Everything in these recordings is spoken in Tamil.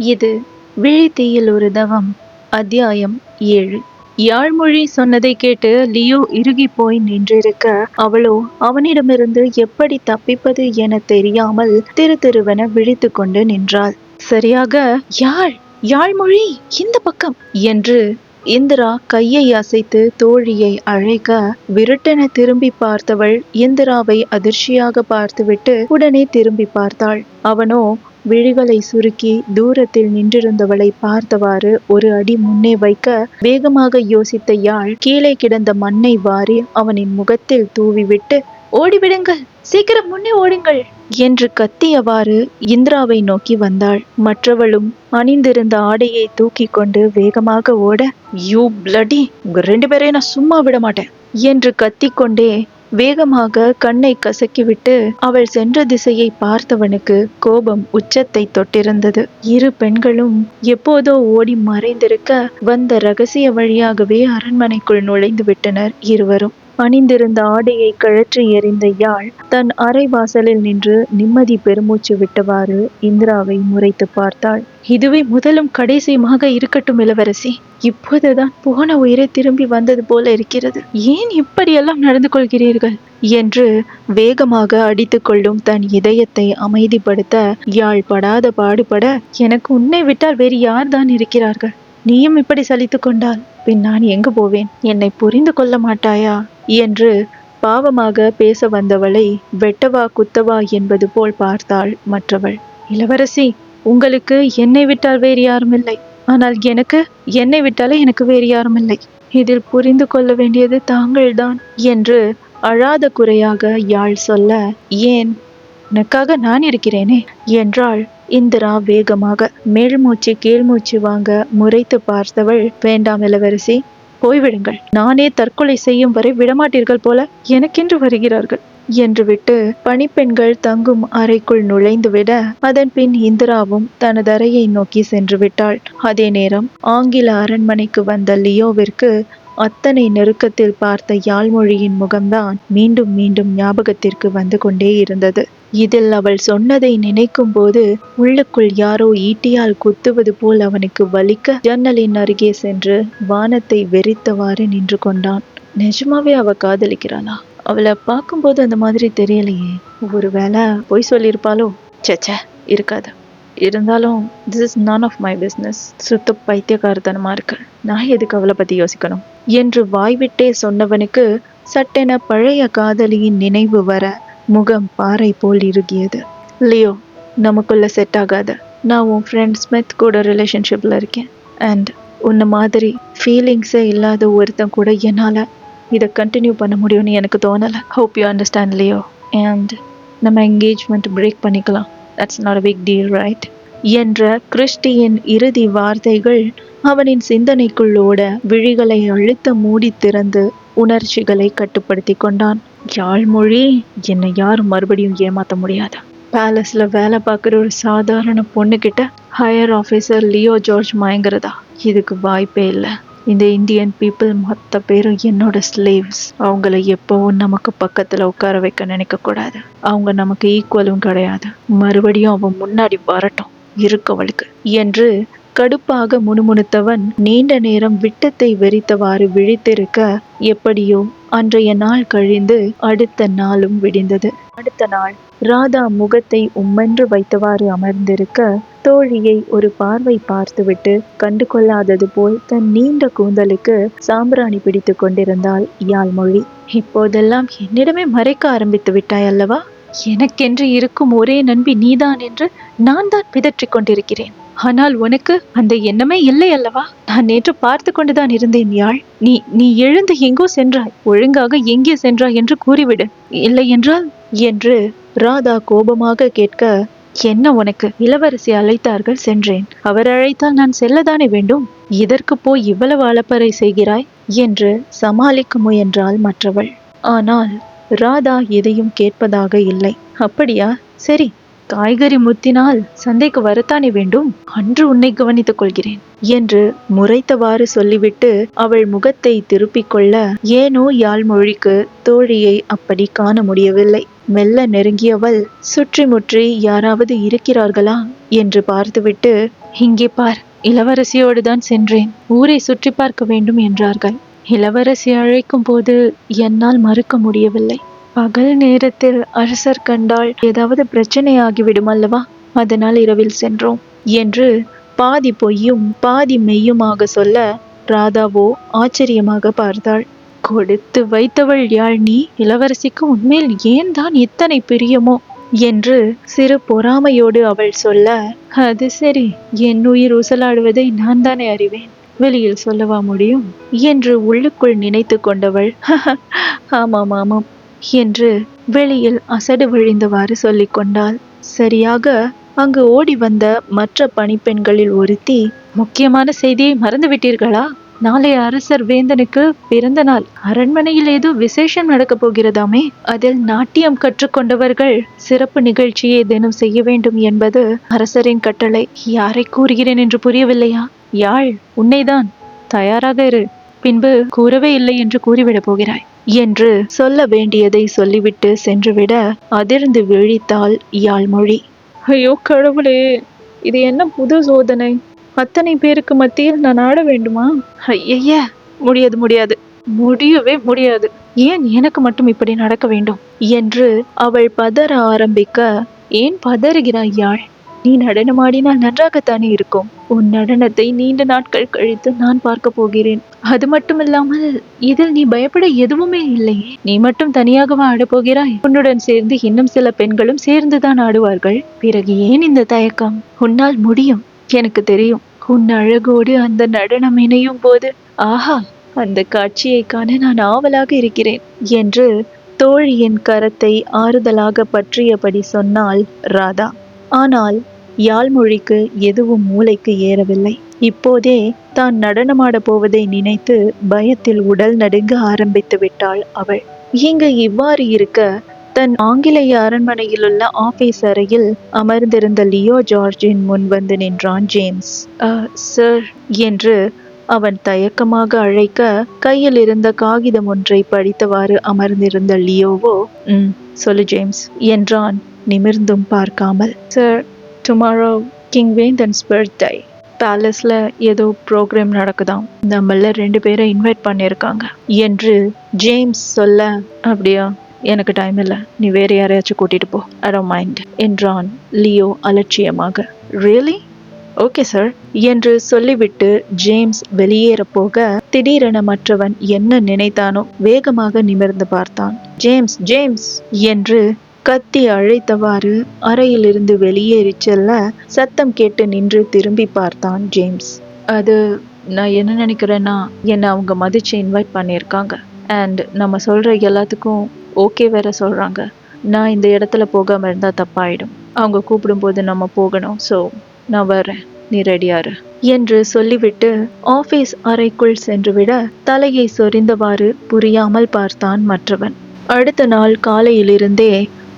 இது விழித்தீயில் ஒரு தவம். அத்தியாயம் 7. யாழ்மொழி சொன்னதை கேட்டு லியோ இறுகி போய் நின்றிருக்க, அவளோ அவனிடமிருந்து எப்படி தப்பிப்பது என தெரியாமல் திருவென விழித்து கொண்டு நின்றாள். சரியாக யாழ்மொழி இந்த பக்கம் என்று இந்திரா கையை அசைத்து தோழியை அழைக்க, விருட்டென திரும்பி பார்த்தவள் இந்திராவை அதிர்ச்சியாக பார்த்துவிட்டு உடனே திரும்பி பார்த்தாள். அவனோ விழிகளை சுருக்கி தூரத்தில் நின்றிருந்தவளை பார்த்தவாறு ஒரு அடி முன்னே வைக்க, வேகமாக யோசித்த யாழ் கீழே கிடந்த மண்ணை வாரி அவனின் முகத்தில் தூவிவிட்டு, ஓடிவிடுங்கள், சீக்கிரம் முன்னே ஓடுங்கள் என்று கத்தியவாறு இந்திராவை நோக்கி வந்தாள். மற்றவளும் அணிந்திருந்த ஆடையை தூக்கி கொண்டு வேகமாக ஓட, யூ பிளடி, உங்க 2 பேரையும் நான் சும்மா விட மாட்டேன் என்று கத்திக்கொண்டே வேகமாக கண்ணை கசக்கிவிட்டு அவள் சென்ற திசையை பார்த்தவனுக்கு கோபம் உச்சத்தை தொட்டிருந்தது. இரு பெண்களும் எப்போதோ ஓடி மறைந்திருக்க, வந்த ரகசிய வழியாகவே அரண்மனைக்குள் நுழைந்து விட்டனர் இருவரும். அணிந்திருந்த ஆடையை கழற்றி எறிந்த யாழ் தன் அறை வாசலில் நின்று நிம்மதி பெருமூச்சு விட்டவாறு இந்திராவை முறைத்து பார்த்தாள். இதுவே முதலும் கடைசியுமாக இருக்கட்டும் இளவரசி. இப்போதுதான் போன உயிரை திரும்பி வந்தது போல இருக்கிறது. ஏன் இப்படியெல்லாம் நடந்து கொள்கிறீர்கள் என்று வேகமாக அடித்து கொள்ளும் தன் இதயத்தை அமைதிப்படுத்த யாழ் படாத பாடுபட, எனக்கு உன்னை விட்டால் வேறு யார்தான் இருக்கிறார்கள்? நீயும் இப்படி சலித்து கொண்டால் பின் நான் எங்கு போவேன்? என்னை புரிந்து கொள்ள மாட்டாயா என்று பாவமாக பேச வந்தவளை வெட்டவா குத்தவா என்பது போல் பார்த்தாள் மற்றவள். இளவரசி, உங்களுக்கு என்னை விட்டால் வேறு யாரும் இல்லை. ஆனால் என்னை விட்டாலே எனக்கு வேறு யாரும் இல்லை. இதில் புரிந்து கொள்ள வேண்டியது தாங்கள்தான் என்று அழாத குறையாக யாழ் சொல்ல, ஏன், உனக்காக நான் இருக்கிறேனே என்றாள் இந்திரா வேகமாக. மேல்மூச்சு கீழ்மூச்சு வாங்க முறைத்து பார்த்தவள், வேண்டாம் இளவரசி, போய்விடுங்கள். நானே தற்கொலை செய்யும் வரை விடமாட்டீர்கள் போல எனக்கென்று வருகிறார்கள் என்று விட்டு பணிப்பெண்கள் தங்கும் அறைக்குள் நுழைந்து விட, அதன் பின் இந்திராவும் தனது அறையை நோக்கி சென்று விட்டாள். அதே நேரம் ஆங்கில அரண்மனைக்கு வந்த லியோவிற்கு அத்தனை நெருக்கத்தில் பார்த்த யாழ்மொழியின் முகம்தான் மீண்டும் மீண்டும் ஞாபகத்திற்கு வந்து கொண்டே இருந்தது. இதில் அவள் சொன்னதை நினைக்கும் போது உள்ளுக்குள் யாரோ ஈட்டியால் குத்துவது போல் அவனுக்கு வலிக்க, ஜன்னலின் அருகே சென்று வானத்தை வெறித்தவாறு நின்று கொண்டான். நிஜமாவே அவ காதலிக்கிறாளா? அவளை பார்க்கும்போது அந்த மாதிரி தெரியலையே. ஒருவேளை பொய் சொல்லியிருப்பாளோ? சேச்சே, இருக்காது. இருந்தாலும் this is none of my business. சுத்த பைத்தியக்காரத்தனமா இருக்கு. நான் எதுக்கு அவளை பத்தி யோசிக்கணும் என்று வாய்விட்டே சொன்னவனுக்கு சட்டென பழைய காதலியின் நினைவு வர முகம் பாறை போல் இறுகியது. லியோ, நமக்குள்ள செட் ஆகாத. நான் உன் ஃப்ரெண்ட் ஸ்மித் கூட ரிலேஷன்ஷிப்ல இருக்கேன். அண்ட் உன்ன மாதிரி ஃபீலிங்ஸே இல்லாத ஒருத்தன் கூட என்னால் இதை கண்டினியூ பண்ண முடியும்னு எனக்கு தோணலை. Hope you understand Leo. And நம்ம என்கேஜ்மெண்ட் பிரேக் பண்ணிக்கலாம். That's not a big deal, right என்ற கிறிஸ்டியின் இறுதி வார்த்தைகள் அவனின் சிந்தனைக்குள்ளோட விழிகளை அழுத்த மூடி திறந்து உணர்ச்சிகளை கட்டுப்படுத்தி கொண்டான். யாழ்மொழி, என்னை யாரும் மறுபடியும் ஏமாற்ற முடியாது. பேலஸ்ல வேலை பார்க்குற ஒரு சாதாரண பொண்ணுகிட்ட ஹையர் ஆஃபீஸர் லியோ ஜார்ஜ் மயங்கிறதா? இதுக்கு வாய்ப்பே இல்லை. இந்த இந்தியன் பீப்புள் மொத்த பேரும் என்னோட ஸ்லேவ்ஸ். அவங்கள எப்பவும் நமக்கு பக்கத்துல உட்கார வைக்க நினைக்க கூடாது. அவங்க நமக்கு ஈக்குவலும் கிடையாது. மறுபடியும் அவன் முன்னாடி வரட்டும் இருக்கவளுக்கு என்று கடுப்பாக முணுமுணுத்தவன் நீண்ட நேரம் விட்டத்தை வெறித்தவாறு விழித்திருக்க, எப்படியோ அன்றைய நாள் கழிந்து அடுத்த நாளும் விடிந்தது. அடுத்த நாள் ராதா முகத்தை உம்மென்று வைத்தவாறு அமர்ந்திருக்க, தோழியை ஒரு பார்வை பார்த்துவிட்டு கண்டு கொள்ளாதது போல் தன் நீண்ட கூந்தலுக்கு சாம்பிராணி பிடித்து கொண்டிருந்தாள் யாழ்மொழி. இப்போதெல்லாம் என்னிடமே மறைக்க ஆரம்பித்து விட்டாய் அல்லவா? எனக்கென்று இருக்கும் ஒரே நண்பி நீதான் என்று நான் தான் பிதற்றிக் கொண்டிருக்கிறேன். ஆனால் உனக்கு அந்த எண்ணமே இல்லை அல்லவா? நான் நேற்று பார்த்து கொண்டுதான் இருந்தேன் யாழ். நீ எழுந்து எங்கோ சென்றாய். ஒழுங்காக எங்கே சென்றாய் என்று கூறிவிடு. இல்லை என்றால் என்று ராதா கோபமாக கேட்க, என்ன உனக்கு? இளவரசி அழைத்தார்கள், சென்றேன். அவர் அழைத்தால் நான் செல்லதானே வேண்டும். இதற்கு போய் இவ்வளவு அலப்பறை செய்கிறாய் என்று சமாளிக்க முயன்றாள் மற்றவள். ஆனால் ராதா எதையும் கேட்பதாக இல்லை. அப்படியா, சரி, காய்கறி முத்தினால் சந்தைக்கு வரத்தானே வேண்டும், அன்று உன்னை கவனித்துக் கொள்கிறேன் என்று முறைத்தவாறு சொல்லிவிட்டு அவள் முகத்தை திருப்பிக் கொள்ள, ஏனோ யாழ்மொழிக்கு தோழியை அப்படி காண முடியவில்லை. மெல்ல நெருங்கியவள் சுற்றி முற்றி யாராவது இருக்கிறார்களா என்று பார்த்துவிட்டு, இங்கே பார், இளவரசியோடுதான் சென்றேன். ஊரை சுற்றி பார்க்க வேண்டும் என்றார்கள். இளவரசி அழைக்கும் போது என்னால் மறுக்க முடியவில்லை. பகல் நேரத்தில் அரசர் கண்டால் ஏதாவது பிரச்சனை ஆகிவிடும் அல்லவா, அதனால் இரவில் சென்றோம் என்று பாதி பொய்யும் பாதி மெய்யுமாக சொல்ல, ராதாவோ ஆச்சரியமாக பார்த்தாள். கொடுத்து வைத்தவள் யாழ் நீ. இளவரசிக்கு உண்மையில் ஏன் தான் இத்தனை பிரியமோ என்று சிறு பொறாமையோடு அவள் சொல்ல, அது சரி, என் உயிர் ஊசலாடுவதை நான் தானே அறிவேன், வெளியில் சொல்லவா முடியும் என்று உள்ளுக்குள் நினைத்து கொண்டவள், ஆமாம் ஆமாம் என்று வெளியில் அசடு விழிந்தவாறு சொல்லிக் கொண்டாள். சரியாக அங்கு ஓடி வந்த மற்ற பணிப்பெண்களில் ஒருத்தி, முக்கியமான செய்தியை மறந்துவிட்டீர்களா? நாளை அரசர் வேந்தனுக்கு பிறந்த நாள். அரண்மனையில் ஏதோ விசேஷம் நடக்கப் போகிறதாமே. அதில் நாட்டியம் கற்றுக்கொண்டவர்கள் சிறப்பு நிகழ்ச்சியை தினம் செய்ய வேண்டும் என்பது அரசரின் கட்டளை. யாரை கூறுகிறேன் என்று புரியவில்லையா? யாழ், உன்னைதான். தயாராக இரு, பின்பு கூறவே இல்லை என்று கூறிவிடப் போகிறாய் என்று சொல்ல வேண்டியதை சொல்லிவிட்டு சென்றுவிட அதிர்ந்து விழித்தாள் யாழ்மொழி. ஐயோ கடவுளே, இது என்ன புது சோதனை? அத்தனை பேருக்கு மத்தியில் நான் ஆட வேண்டுமா? ஐய, முடியாது முடியாது, முடியவே முடியாது. ஏன் எனக்கு மட்டும் இப்படி நடக்க வேண்டும் என்று அவள் பதற ஆரம்பிக்க, ஏன் பதறுகிறாய் யாழ்? நீ நடனமாடினால் நன்றாகத்தானே இருக்கும். உன் நடனத்தை நீண்ட நாட்கள் கழித்து நான் பார்க்க போகிறேன். அது மட்டுமில்லாமல் இதில் நீ பயப்பட எதுவுமே இல்லையே. நீ மட்டும் தனியாகவா ஆடப்போகிறாய்? உன்னுடன் சேர்ந்து இன்னும் சில பெண்களும் சேர்ந்துதான் ஆடுவார்கள். பிறகு ஏன் இந்த தயக்கம்? உன்னால் முடியும், எனக்கு தெரியும். உன் அழகோடு அந்த நடனம் இணையும் போது, ஆஹா, அந்த காட்சியை காண நான் ஆவலாக இருக்கிறேன் என்று தோழியின் கரத்தை ஆறுதலாக பற்றியபடி சொன்னாள் ராதா. ஆனால் யாழ்மொழிக்கு எதுவும் மூளைக்கு ஏறவில்லை. இப்போதே தான் நடனமாட போவதை நினைத்து பயத்தில் உடல் நடுங்க ஆரம்பித்து விட்டாள் அவள். இங்கு இவ்வாறு இருக்க, தன் ஆங்கிலேய அரண்மனையில் உள்ள ஆபீஸ் அறையில் அமர்ந்திருந்த லியோ ஜார்ஜின் முன் வந்து நின்றான் ஜேம்ஸ். சார் என்று அவன் தயக்கமாக அழைக்க, கையில் இருந்த காகிதம் ஒன்றை படித்தவாறு அமர்ந்திருந்த லியோவோ, சொல்லு ஜேம்ஸ் என்றான் நிமிர்ந்தும் பார்க்காமல். Sir, tomorrow king Vendhan's birthday. பேலஸ்ல ஏதோ ப்ரோக்ராம் நடக்குதாம். நம்மள 2 பேரை இன்வைட் பண்ணியிருக்காங்க என்று ஜேம்ஸ் சொல்ல, அப்படியா, எனக்கு டைம் இல்லை, நீ வேற யாரையாச்சும் கூட்டிட்டு போ, ஐ டோன்ட் மைண்ட் என்றான் லியோ அலட்சியமாக. ரியலி? ஓகே சார் என்று சொல்லிவிட்டு ஜேம்ஸ் வெளியேற போக, திடீரென மற்றவன் என்ன நினைத்தானோ வேகமாக நிமிர்ந்து பார்த்தான். ஜேம்ஸ், ஜேம்ஸ் என்று கத்தி அழைத்தவாறு அறையிலிருந்து வெளியேறி செல்ல, சத்தம் கேட்டு நின்று திரும்பி பார்த்தான் ஜேம்ஸ். அது நான் என்ன நினைக்கிறேன்னா, என்னை அவங்க மதிச்சு இன்வைட் பண்ணியிருக்காங்க. அண்ட் நம்ம சொல்ற எல்லாத்துக்கும் ஓகே வேற சொல்றாங்க. நான் இந்த இடத்துல போகாம இருந்தா தப்பாயிடும். அவங்க கூப்பிடும்போது நம்ம போகணும். ஸோ நான் வர்றேன், நீ ரெடியாரு என்று சொல்லிவிட்டு ஆபீஸ் அறைக்குள் சென்றுவிட, தலையை சொரிந்தவாறு புரியாமல் பார்த்தான் மற்றவன். அடுத்த நாள் காலையிலிருந்தே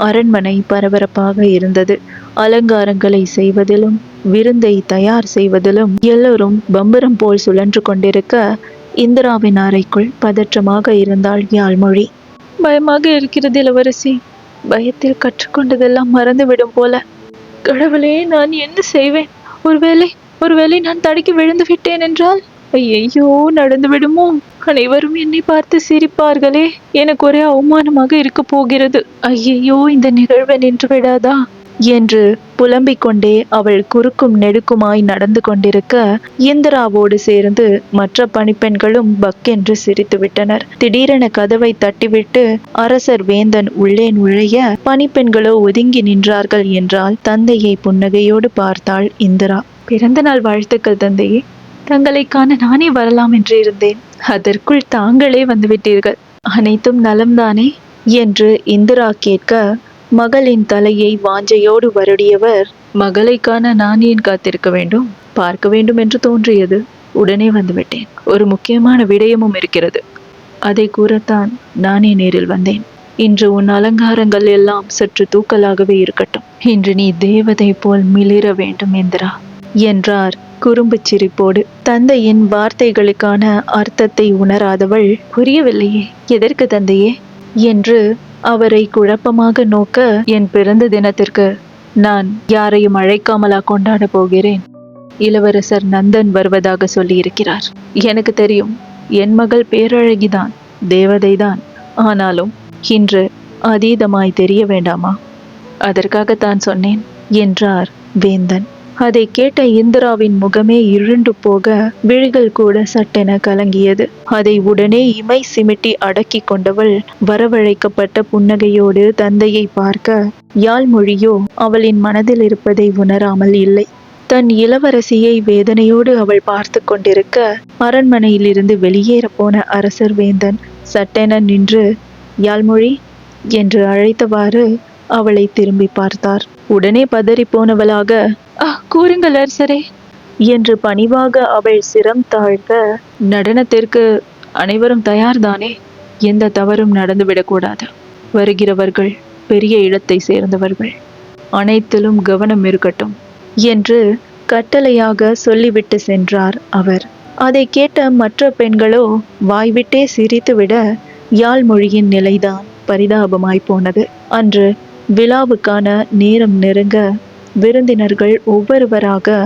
அரண்மனை பரபரப்பாக இருந்தது. அலங்காரங்களை செய்வதிலும் விருந்தை தயார் செய்வதிலும் எல்லோரும் பம்பரம் போல் சுழன்று கொண்டிருக்க, இந்திராவின் அறைக்குள் பதற்றமாக இருந்தாள் யாழ்மொழி. பயமாக இருக்கிறது இளவரசி. பயத்தில் கற்றுக்கொண்டதெல்லாம் மறந்துவிடும் போல. கடவுளே, நான் என்ன செய்வேன்? ஒருவேளை நான் தடுக்கி விழுந்து விட்டேன் என்றால்? ஐயோ, நடந்து விடுமோ? அனைவரும் என்னை பார்த்து சிரிப்பார்களே. எனக்கு ஒரே அவமானமாக இருக்க போகிறது. ஐயோ, இந்த நிகழ்வை நின்று விடாதா என்று புலம்பிக் கொண்டே அவள் குறுக்கும் நெடுக்குமாய் நடந்து கொண்டிருக்க, இந்திராவோடு சேர்ந்து மற்ற பணிப்பெண்களும் பக்கென்று சிரித்து விட்டனர். திடீரென கதவை தட்டிவிட்டு அரசர் வேந்தன் உள்ளே நுழைய, பணிப்பெண்களோ ஒதுங்கி நின்றார்கள் என்றால் தந்தையை புன்னகையோடு பார்த்தாள் இந்திரா. பிறந்த நாள் வாழ்த்துக்கள் தந்தையே. தங்களை காண நானே வரலாம் என்று இருந்தேன். அதற்குள் தாங்களே வந்துவிட்டீர்கள். அனைத்தும் நலம்தானே என்று இந்திரா கேட்க, மகளின் தலையை வாஞ்சையோடு வருடியவர், மகளை காண நான் ஏன் காத்திருக்க வேண்டும்? பார்க்க வேண்டும் என்று தோன்றியது, உடனே வந்துவிட்டேன். ஒரு முக்கியமான விடயமும் இருக்கிறது, அதை கூறத்தான் நானே நேரில் வந்தேன். இன்று உன் அலங்காரங்கள் எல்லாம் சற்று தூக்கலாகவே இருக்கட்டும். இன்று நீ தேவதை போல் மிளிர வேண்டும் இந்திரா என்றார் குறும்பு சிரிப்போடு. தந்தையின் வார்த்தைகளுக்கான அர்த்தத்தை உணராதவள், புரியவில்லையே, எதற்கு தந்தையே என்று அவரை குழப்பமாக நோக்க, என் பிறந்த தினத்திற்கு நான் யாரையும் அழைக்காமலா கொண்டாட போகிறேன்? இளவரசர் நந்தன் வருவதாக சொல்லியிருக்கிறார். எனக்கு தெரியும், என் மகள் பேரழகிதான், தேவதைதான். ஆனாலும் இன்று அதீதமாய் தெரிய வேண்டாமா? அதற்காகத்தான் சொன்னேன் என்றார் வேந்தன். அதை கேட்ட இந்திராவின் முகமே இருண்டு போக, விழிகள் கூட சட்டென கலங்கியது. அதை உடனே இமை சிமிட்டி அடக்கி கொண்டவள் வரவழைக்கப்பட்ட புன்னகையோடு தந்தையை பார்க்க, யாழ்மொழியோ அவளின் மனதில் இருப்பதை உணராமல் இல்லை. தன் இளவரசியை வேதனையோடு அவள் பார்த்து கொண்டிருக்க, அரண்மனையிலிருந்து வெளியேற போன அரசர் வேந்தன் சட்டென நின்று, யாழ்மொழி என்று அழைத்தவாறு அவளை திரும்பி பார்த்தார். உடனே பதறி போனவளாக, கூறுங்கள் அரசரே என்று பணிவாக அவள் சிரம் தாழ்க, நடனத்திற்கு அனைவரும் தயார்தானே? எந்த தவறும் நடந்துவிடக்கூடாது. வருகிறவர்கள் பெரிய இடத்தை சேர்ந்தவர்கள், அனைத்திலும் கவனம் இருக்கட்டும் என்று கட்டளையாக சொல்லிவிட்டு சென்றார் அவர். அதை கேட்ட மற்ற பெண்களோ வாய்விட்டே சிரித்துவிட, யாழ்மொழியின் நிலைதான் பரிதாபமாய் போனது. அன்று விழாவுக்கான நேரம் நெருங்க, விருந்தினர்கள் ஒவ்வொருவராக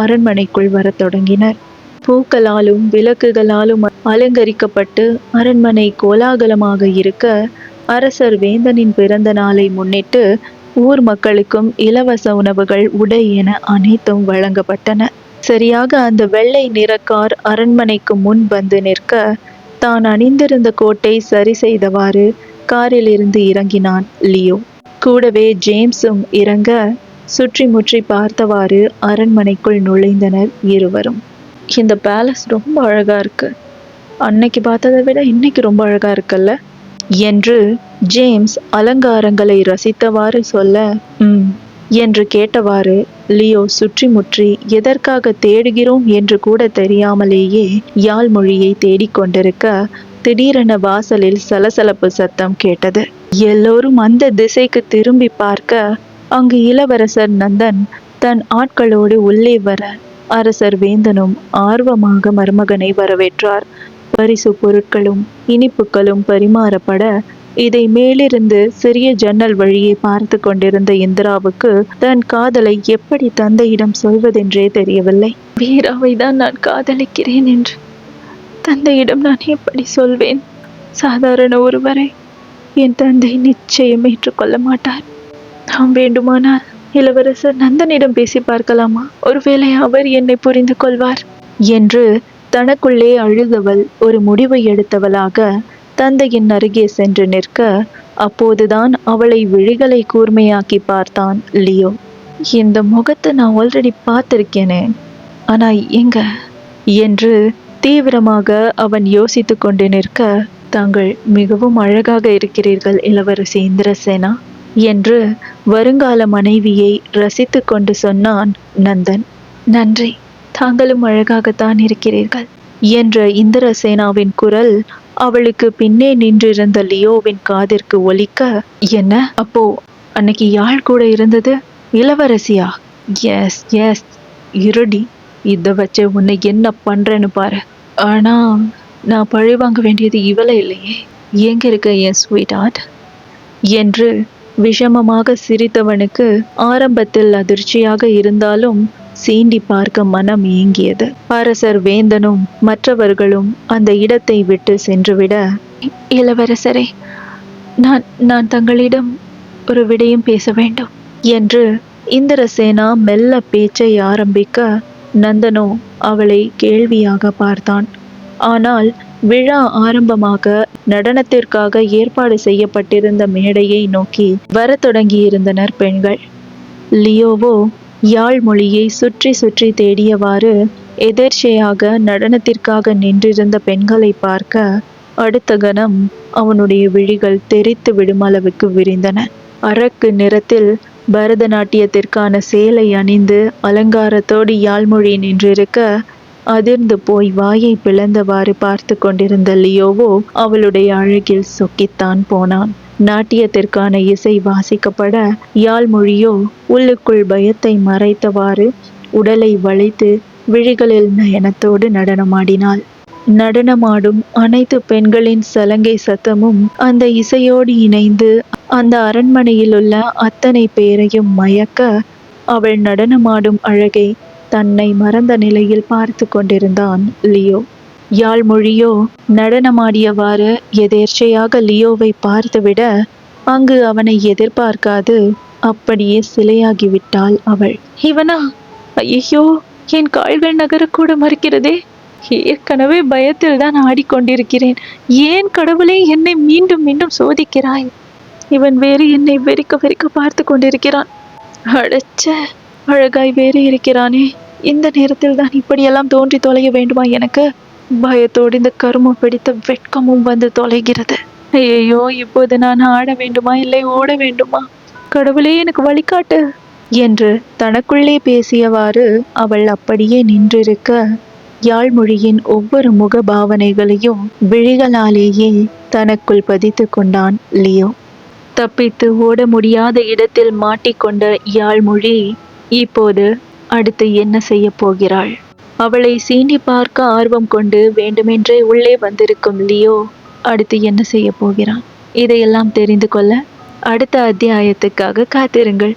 அரண்மனைக்குள் வரத் தொடங்கினர். பூக்களாலும் விளக்குகளாலும் அலங்கரிக்கப்பட்டு அரண்மனை கோலாகலமாக இருக்க, அரசர் வேந்தனின் பிறந்த நாளை முன்னிட்டு ஊர் மக்களுக்கும் இலவச உணவுகள், உடை என அனைத்தும் வழங்கப்பட்டன. சரியாக அந்த வெள்ளை நிற கார் அரண்மனைக்கு முன் வந்து நிற்க, தான் அணிந்திருந்த கோட்டை சரி செய்தவாறு காரில் இருந்து இறங்கினான் லியோ. கூடவே ஜேம்ஸும் இறங்க, சுற்றி முற்றி பார்த்தவாறு அரண்மனைக்குள் நுழைந்தனர் இருவரும். இந்த பேலஸ் ரொம்ப அழகா இருக்கு, அன்னைக்கு பார்த்ததை விட இன்னைக்கு ரொம்ப அழகா இருக்குல்ல என்று ஜேம்ஸ் அலங்காரங்களை ரசித்தவாறு சொல்ல, என்று கேட்டவாறு லியோ சுற்றி முற்றி எதற்காக தேடுகிறோம் என்று கூட தெரியாமலேயே யாழ்மொழியை தேடிக்கொண்டிருக்க, திடீரென வாசலில் சலசலப்பு சத்தம் கேட்டது. எல்லோரும் அந்த திசைக்கு திரும்பி பார்க்க, அங்கு இளவரசர் நந்தன் தன் ஆட்களோடு உள்ளே வர, அரசர் வேந்தனும் ஆர்வமாக மருமகனை வரவேற்றார். பரிசு பொருட்களும் இனிப்புகளும் பரிமாறப்பட, இதை மேலிருந்து சிறிய ஜன்னல் வழியே பார்த்து கொண்டிருந்த இந்திராவுக்கு தன் காதலை எப்படி தந்தையிடம் சொல்வதென்றே தெரியவில்லை. வீராவை தான் நான் காதலிக்கிறேன் என்று தந்தையிடம் நான் எப்படி சொல்வேன்? சாதாரண ஒருவரை என் தந்தை நிச்சயம் ஏற்றுக்கொள்ள மாட்டார். நாம் வேண்டுமானால் இளவரசர் நந்தனிடம் பேசி பார்க்கலாமா? ஒருவேளை அவர் என்னை புரிந்து கொள்வார் என்று தனக்குள்ளே அழுதவள் ஒரு முடிவை எடுத்தவளாக தந்தையின் அருகே சென்று நிற்க, அப்போதுதான் அவளை விழிகளை கூர்மையாக்கி பார்த்தான் லியோ. இந்த முகத்தை நான் ஆல்ரெடி பார்த்திருக்கேனே, ஆனா எங்க என்று தீவிரமாக அவன் யோசித்து கொண்டு நிற்க, தாங்கள் மிகவும் அழகாக இருக்கிறீர்கள் இளவரசி இந்திரசேனா என்று வருங்கால மனைவியை ரசித்து கொண்டு சொன்னான் நந்தன். நன்றி, தாங்களும் அழகாகத்தான் இருக்கிறீர்கள் என்ற இந்திரசேனாவின் குரல் அவளுக்கு பின்னே நின்றிருந்த லியோவின் காதிற்கு ஒலிக்க, என்ன அப்போ அன்னைக்கு யாழ் கூட இருந்தது இளவரசியா? எஸ் எஸ், இருடி, இதை வச்சு உன்னை என்ன பண்றேன்னு பாரு. ஆனா நான் பழி வாங்க வேண்டியது இவளை இல்லையே, எங்க இருக்க என் ஸ்வீட் ஆர்ட் என்று விஷமமாக சிரித்தவனுக்கு ஆரம்பத்தில் அதிர்ச்சியாக இருந்தாலும் சீண்டி பார்க்க மனம் ஏங்கியது. அரசர் வேந்தனும் மற்றவர்களும் அந்த இடத்தை விட்டு சென்றுவிட, இளவரசரே, நான் தங்களிடம் ஒரு விடயம் பேச வேண்டும் என்று இந்திரசேனா மெல்ல பேச்சை ஆரம்பிக்க, நந்தனோ அவளை கேள்வியாக பார்த்தான். ஆனால் விழா ஆரம்பமாக நடனத்திற்காக ஏற்பாடு செய்யப்பட்டிருந்த மேடையை நோக்கி வர தொடங்கியிருந்தனர் பெண்கள். லியோவோ யாழ்மொழியை சுற்றி சுற்றி தேடியவாறு எதேர்ச்சையாக நடனத்திற்காக நின்றிருந்த பெண்களை பார்க்க, அடுத்த கணம் அவனுடைய விழிகள் தெரித்து விடும் அளவுக்கு விரிந்தன. அரக்கு நிறத்தில் பரதநாட்டியத்திற்கான சேலை அணிந்து அலங்காரத்தோடு யாழ்மொழி நின்றிருக்க, அதிர்ந்து போய் வாயை பிளந்தவாறு பார்த்து கொண்டிருந்த லியோவோ அவளுடைய அழகில் சொக்கித்தான் போனான். நாட்டியத்திற்கான இசை வாசிக்கப்பட யாழ்மொழியோ உள்ளுக்குள் பயத்தை மறைத்தவாறு உடலை வளைத்து விழிகளில் நயனத்தோடு நடனமாடினாள். நடனமாடும் அனைத்து பெண்களின் சலங்கை சத்தமும் அந்த இசையோடு இணைந்து அந்த அரண்மனையில் உள்ள அத்தனை பேரையும் மயக்க, அவள் நடனமாடும் அழகை தன்னை மறந்த நிலையில் பார்த்து கொண்டிருந்தான் லியோ. யாழ்மொழியோ நடனமாடியவாறு எதேர்ச்சையாக லியோவை பார்த்துவிட, அங்கு அவனை எதிர்பார்க்காது அப்படியே சிலையாகிவிட்டாள் அவள். இவனா? ஐயோ, என் கால்கள் நகரக்கூட மறுக்கிறதே. ஏற்கனவே பயத்தில் தான் ஆடிக்கொண்டிருக்கிறேன். ஏன் கடவுளே என்னை மீண்டும் மீண்டும் சோதிக்கிறாய்? இவன் வேறு என்னை வெறிக்க வெறிக்க பார்த்து கொண்டிருக்கிறான். அடைச்ச, அழகாய் வேறு இருக்கிறானே. இந்த நேரத்தில் தான் இப்படியெல்லாம் தோன்றி தொலைய வேண்டுமா எனக்கு? பயத்தோடு இந்த கருமம் பிடித்த வெட்கமும் வந்து தொலைகிறது. ஐயோ, இப்போது நான் ஆட வேண்டுமா இல்லை ஓட வேண்டுமா? கடவுளே, எனக்கு வழிகாட்டு என்று தனக்குள்ளே பேசியவாறு அவள் அப்படியே நின்றிருக்க, யாழ்மொழியின் ஒவ்வொரு முக பாவனைகளையும் விழிகளாலேயே தனக்குள் பதித்து கொண்டான் லியோ. தப்பித்து ஓட முடியாத இடத்தில் மாட்டிக்கொண்ட யாழ்மொழி இப்போது அடுத்து என்ன செய்ய போகிறாள்? அவளை சீண்டி பார்க்க ஆர்வம் கொண்டு வேண்டுமென்றே உள்ளே வந்திருக்கும் லியோ அடுத்து என்ன செய்ய போகிறான்? இதையெல்லாம் தெரிந்து கொள்ள அடுத்த அத்தியாயத்துக்காக காத்திருங்கள்.